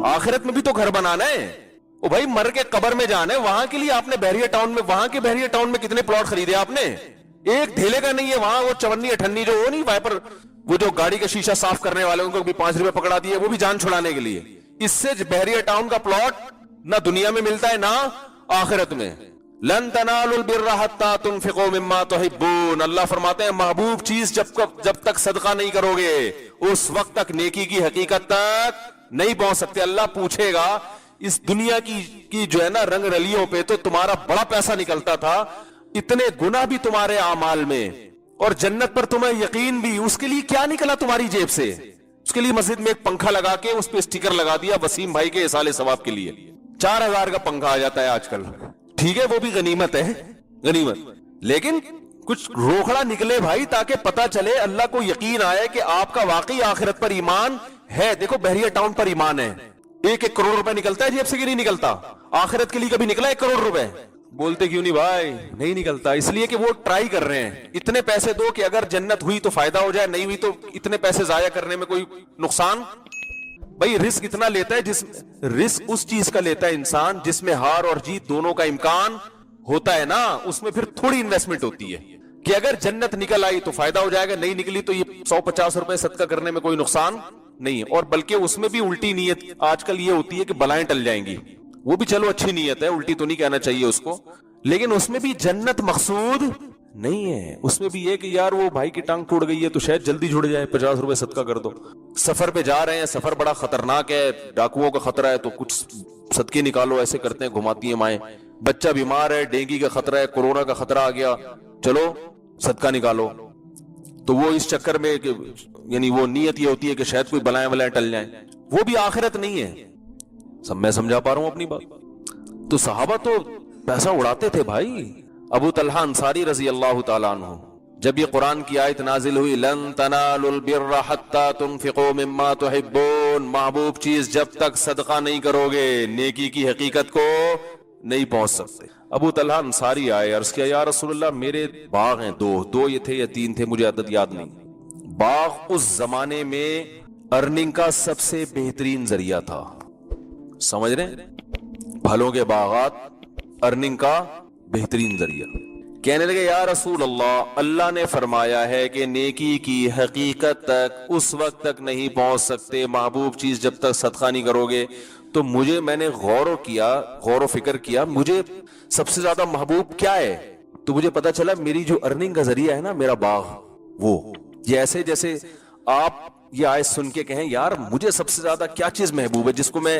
आखिरत में भी तो घर बनाना है। ओ भाई, मर के कब्र में जाना है, वहां के लिए आपने बहरिया टाउन में, वहां के बहरिया टाउन में कितने प्लॉट खरीदे आपने? एक धेले का नहीं है वहां। वो चवन्नी अठन्नी जो वो नहीं वाइपर, वो जो गाड़ी का शीशा साफ करने वाले, उनको भी 5 रुपए पकड़ा दिए, वो भी जान छुड़ाने के लिए। इससे बहरिया टाउन का प्लॉट ना दुनिया में मिलता है ना आखिरत में। लन तनालुल बिर्रा हत्ता तुनफिकू मिम्मा तुहिब्बून। अल्लाह फरमाते हैं महबूब चीज जब तक सदका नहीं करोगे उस वक्त तक नेकी की हकीकत तक नहीं पहुंच सकते। अल्लाह पूछेगा इस दुनिया की जो है ना रंग रलियों पे तो तुम्हारा बड़ा पैसा निकलता था, इतने गुना भी तुम्हारे आमाल में, और जन्नत पर तुम्हें यकीन भी, उसके लिए क्या निकला तुम्हारी जेब से? उसके लिए मस्जिद में एक पंखा लगा के उस पे स्टिकर लगा दिया वसीम भाई के इसाले सवाब के लिए। 4000 का पंखा आ जाता है आजकल। ठीक है, वो भी गनीमत है, गनीमत, लेकिन कुछ रोकड़ा निकले भाई, ताकि पता चले, अल्लाह को यकीन आए कि आपका वाकई आखिरत पर ईमान है। देखो बहरिया टाउन पर ईमान है। 1-1 करोड़ रुपए निकलता है जेब से कि नहीं निकलता? आखिरत के लिए कभी निकला 1 करोड़ रुपए? बोलते क्यों नहीं भाई? नहीं निकलता। इसलिए कि वो ट्राई कर रहे हैं, इतने पैसे दो कि अगर जन्नत हुई तो फायदा हो जाए, नहीं हुई तो इतने पैसे जाया करने में कोई नुकसान। भाई रिस्क इतना लेता है, रिस्क उस चीज का लेता है इंसान जिसमें हार और जीत दोनों का इम्कान होता है ना, उसमें फिर थोड़ी इन्वेस्टमेंट होती है कि अगर जन्नत निकल आई तो फायदा हो जाएगा, नहीं निकली तो ये 150 रुपए सदका करने में कोई नुकसान नहीं है। और बल्कि उसमें भी उल्टी नीयत आजकल ये होती है कि बलाएं टल जाएंगी। वो भी चलो अच्छी नीयत है, उल्टी तो नहीं कहना चाहिए उसको, लेकिन उसमें भी जन्नत मकसूद नहीं है। उसमें भी ये कि यार वो भाई की टांग टूट गई है तो शायद जल्दी जुड़ जाए, 50 रुपए सदका कर दो। सफर पे जा रहे हैं, सफर बड़ा खतरनाक है, डाकुओं का खतरा है, तो कुछ सदके निकालो, ऐसे करते हैं, घुमाती है माएं। बच्चा बीमार है, डेंगू का खतरा है, कोरोना का खतरा आ गया, चलो सदका निकालो। तो वो इस चक्कर में यानी वो नीयत ये होती है कि शायद कोई बलाएं वलाएं टल जाएं, वो भी आखिरत नहीं है। सब मैं समझा पा रहा हूं अपनी बात? तो सहाबा तो पैसा उड़ाते थे भाई। अबू तलहा अंसारी रजी अल्लाह ताला अन्हु, जब ये कुरान की आयत नाजिल हुई, लन तनालुल बिर्रा हत्ता तुनफिकू मिम्मा तुहिब्बून, महबूब चीज जब तक सदका नहीं करोगे नेकी की हकीकत को नहीं पहुंच सकते। अबू तलहा अंसारी आए, अर्ज किया या रसूलल्लाह मेरे बाग हैं, दो ये थे या 3 थे, मुझे अदद याद नहीं। बाग उस जमाने में अर्निंग का सबसे बेहतरीन जरिया था, समझ रहे? फलों के बागात अर्निंग का बेहतरीन जरिया। कहने लगे या रसूल अल्लाह, अल्लाह ने फरमाया है कि नेकी की हकीकत तक उस वक्त तक नहीं पहुंच सकते महबूब चीज जब तक सदका नहीं करोगे। तो मैंने गौर फिक्र किया, मुझे सबसे ज्यादा महबूब क्या है? तो मुझे पता चला मेरी जो अर्निंग का जरिया है ना, मेरा बाग, वो जैसे जैसे आप ये आयत सुन के कहें यार मुझे सबसे ज्यादा क्या चीज महबूब है जिसको मैं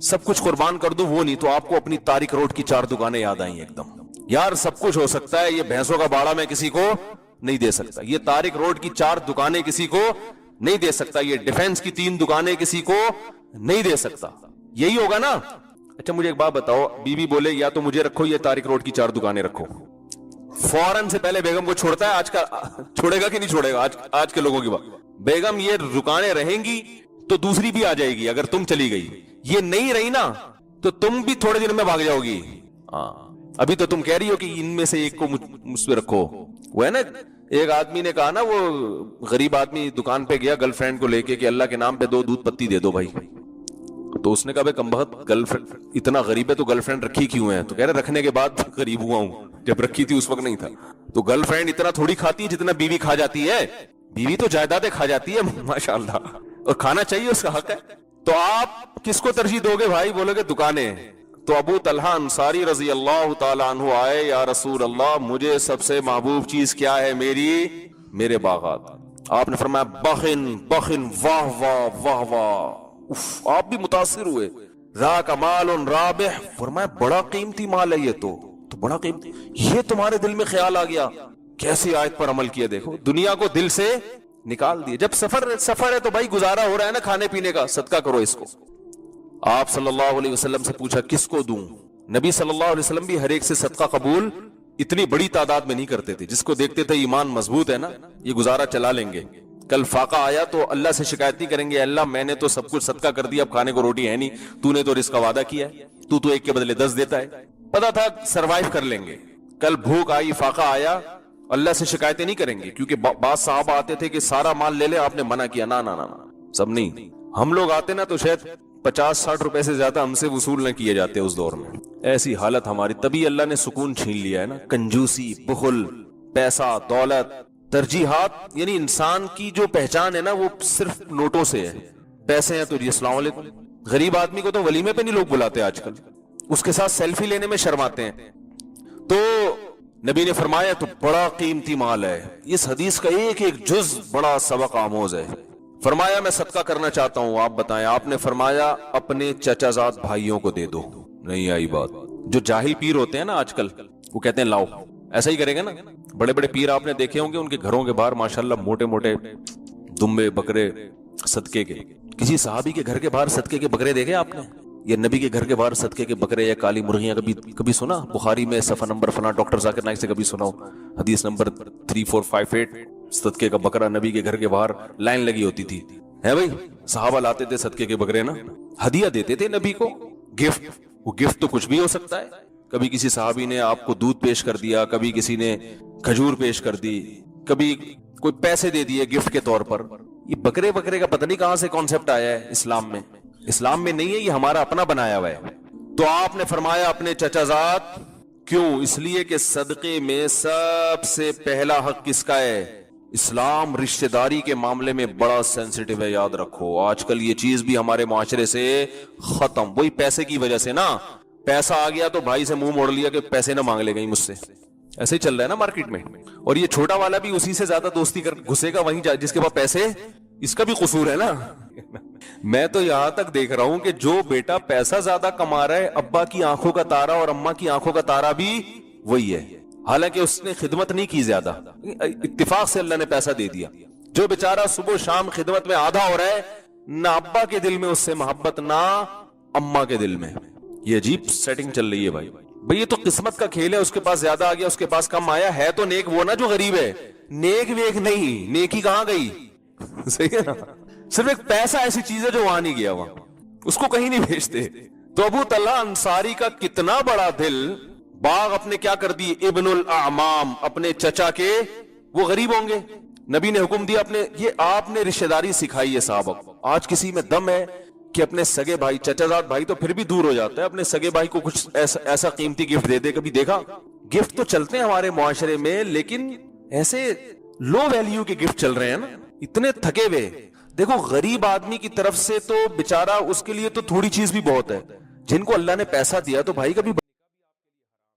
सब कुछ कुर्बान कर दूं, वो नहीं, तो आपको अपनी तारिक रोड की 4 दुकानें याद आई एकदम। यार सब कुछ हो सकता है, ये भैंसों का बाड़ा मैं किसी को नहीं दे सकता, ये तारिक रोड की 4 दुकानें किसी को नहीं दे सकता, ये डिफेंस की 3 दुकानें किसी को नहीं दे सकता। यही होगा ना? अच्छा मुझे एक बात बताओ, बीवी बोले या तो मुझे रखो, ये तारिक रोड की 4 दुकानें रखो, फौरन से पहले बेगम को छोड़ता है? आज का छोड़ेगा कि नहीं छोड़ेगा? आज के लोगों की बात, बेगम ये दुकानें रहेंगी तो दूसरी भी आ जाएगी। अगर तुम चली गई, ये नहीं रही ना, तो तुम भी थोड़े दिन में भाग जाओगी। हाँ, अभी तो तुम कह रही हो कि इनमें से एक को मुझ पे रखो। वो है ना, एक आदमी ने कहा ना, वो गरीब आदमी दुकान पे गया गर्लफ्रेंड को लेके कि अल्लाह के नाम पे 2 दूध पत्ती दे दो भाई। तो उसने कहा कमबख्त, गर्लफ्रेंड इतना गरीब है तो गर्लफ्रेंड रखी क्यों है? तो कह रहे रखने के बाद गरीब हुआ हूं, जब रखी थी उस वक्त नहीं था। तो गर्लफ्रेंड इतना थोड़ी खाती है जितना बीवी खा जाती है। बीवी तो जायदादें खा जाती है माशाल्लाह, और खाना चाहिए, उसका हक है। तो आप किसको तरजीह दोगे भाई? बोलोगे दुकानें। तो अबू तलहा अंसारी रजी अल्लाह ताला अन्हु आए, या रसूल अल्लाह मुझे सबसे महबूब चीज क्या है? मेरे बागात। आपने फरमाया बखिन बखिन, वाह वाह वाह वाह। उफ, आप भी मुतासिर हुए। रा कमाल राबिह, फरमाया बड़ा कीमती माल है ये तो बड़ा कीमती। ये तुम्हारे दिल में ख्याल आ गया, कैसी आयत पर अमल किया? देखो दुनिया को दिल से निकाल दिए। जब सफर है तो भाई गुजारा हो रहा है ना खाने पीने का, सदका करो इसको। आप सल्लल्लाहु अलैहि वसल्लम से पूछा किसको दूं? नबी सल्लल्लाहु अलैहि वसल्लम भी हर एक से सदका कबूल इतनी बड़ी तादाद में नहीं करते थे। जिसको देखते थे ईमान मजबूत है ना, ये गुजारा चला लेंगे, कल फाका आया तो अल्लाह से शिकायत नहीं करेंगे, अल्लाह मैंने तो सब कुछ सदका कर दिया, अब खाने को रोटी है नहीं, तूने तो रिस्क का वादा किया है, तू तो 1 के बदले 10 देता है। पता था सरवाइव कर लेंगे। कल भूख आई, फाका आया, अल्लाह से शिकायतें नहीं करेंगे, क्योंकि बात साहब आते थे कि सारा माल ले ले, आपने मना किया, ना ना ना ना, सब नहीं। हम लोग आते ना तो शायद 50-60 रुपए से ज्यादा हमसे वसूल न किए जाते उस दौर में। ऐसी हालत हमारी, तभी अल्लाह ने सुकून छीन लिया है ना। कंजूसी, बुखल, पैसा, दौलत, तरजीहात, यानी इंसान की जो पहचान है ना वो सिर्फ नोटों से है। पैसे हैं तो जी अस्सलाम वालेकुम। गरीब आदमी को तो वलीमे पे नहीं लोग बुलाते आजकल, उसके साथ सेल्फी लेने में शर्माते हैं। तो नबी ने फरमाया तो बड़ा कीमती माल है। इस हदीस का एक एक जुज बड़ा सबक आमोज है। फरमाया मैं सदका करना चाहता हूं, आप बताएं। आपने फरमाया अपने चचाजाद भाइयों को दे दो। नहीं आई बात। जो जाहिल पीर होते हैं ना आजकल, वो कहते हैं लाओ, ऐसा ही करेंगे ना। बड़े बड़े पीर आपने देखे होंगे, उनके घरों के बाहर माशाल्लाह मोटे मोटे दुम्बे बकरे सदके के। किसी सहाबी के घर के बाहर सदके के बकरे देखे आपने? ये नबी के घर के बाहर सदके के बकरे या काली मुर्गियां कभी सुना? बुखारी में सफा नंबर फना डॉक्टर जाकिर नाइक से कभी सुना हो? हदीस नंबर 3458, सदके का बकरा नबी के घर के बाहर लाइन लगी होती थी। है भाई, सहाबा लाते थे सदके के बकरे ना, हदिया देते थे नबी को, गिफ्ट। वो गिफ्ट तो कुछ भी हो सकता है। कभी किसी सहाबी ने आपको दूध पेश कर दिया, कभी किसी ने खजूर पेश कर दी, कभी कोई पैसे दे दिए गिफ्ट के तौर पर। ये बकरे बकरे का पता नहीं कहां से कॉन्सेप्ट आया है इस्लाम में। इस्लाम में नहीं है, ये हमारा अपना बनाया हुआ है। तो आपने फरमाया अपने चचाजाद, क्यों? इसलिए कि सदके में सबसे पहला हक किसका है? इस्लाम रिश्तेदारी के मामले में बड़ा सेंसिटिव है, याद रखो। आजकल ये चीज भी हमारे मुआशरे से खत्म, वही पैसे की वजह से ना। पैसा आ गया तो भाई से मुंह मोड़ लिया कि पैसे ना मांग ले कहीं मुझसे। ऐसे ही चल रहा है ना मार्केट में। और ये छोटा वाला भी उसी से ज्यादा दोस्ती कर घुसेगा वहीं जिसके पास पैसे, इसका भी कसूर है ना। मैं तो यहां तक देख रहा हूं कि जो बेटा पैसा ज्यादा कमा रहा है, अब्बा की आंखों का तारा और अम्मा की आंखों का तारा भी वही है। हालांकि उसने खिदमत नहीं की ज्यादा, इत्तिफाक से अल्लाह ने पैसा दे दिया। जो बेचारा सुबह शाम खिदमत में आधा हो रहा है, ना अब्बा के दिल में उससे मोहब्बत, ना अम्मा के दिल में। ये अजीब सेटिंग चल रही है भाई। ये तो किस्मत का खेल है। उसके पास ज्यादा आ गया, उसके पास कम आया। है तो नेक वो ना जो गरीब है, नेक वेक नहीं, नेकी कहां गई? सही है ना। सिर्फ एक पैसा ऐसी चीज है जो वहां नहीं गया, वहां उसको कहीं नहीं भेजते। तो अबू तल्हा अंसारी का कितना बड़ा दिल, बाग अपने क्या कर दिए? इब्नुल आमाम, अपने चचा के, वो गरीब होंगे। नबी ने हुक्म दिया अपने, ये आपने रिश्तेदारी सिखाई है साहब। आज किसी में दम है कि अपने सगे भाई, चचाजाद भाई तो फिर भी दूर हो जाता है, अपने सगे भाई को कुछ ऐसा कीमती गिफ्ट दे दे। कभी देखा? गिफ्ट तो चलते हैं हमारे मुआशरे में, लेकिन ऐसे लो वैल्यू के गिफ्ट चल रहे हैं ना, इतने थके हुए। देखो गरीब आदमी की तरफ से तो बेचारा, उसके लिए तो थोड़ी चीज भी बहुत है। जिनको अल्लाह ने पैसा दिया तो भाई कभी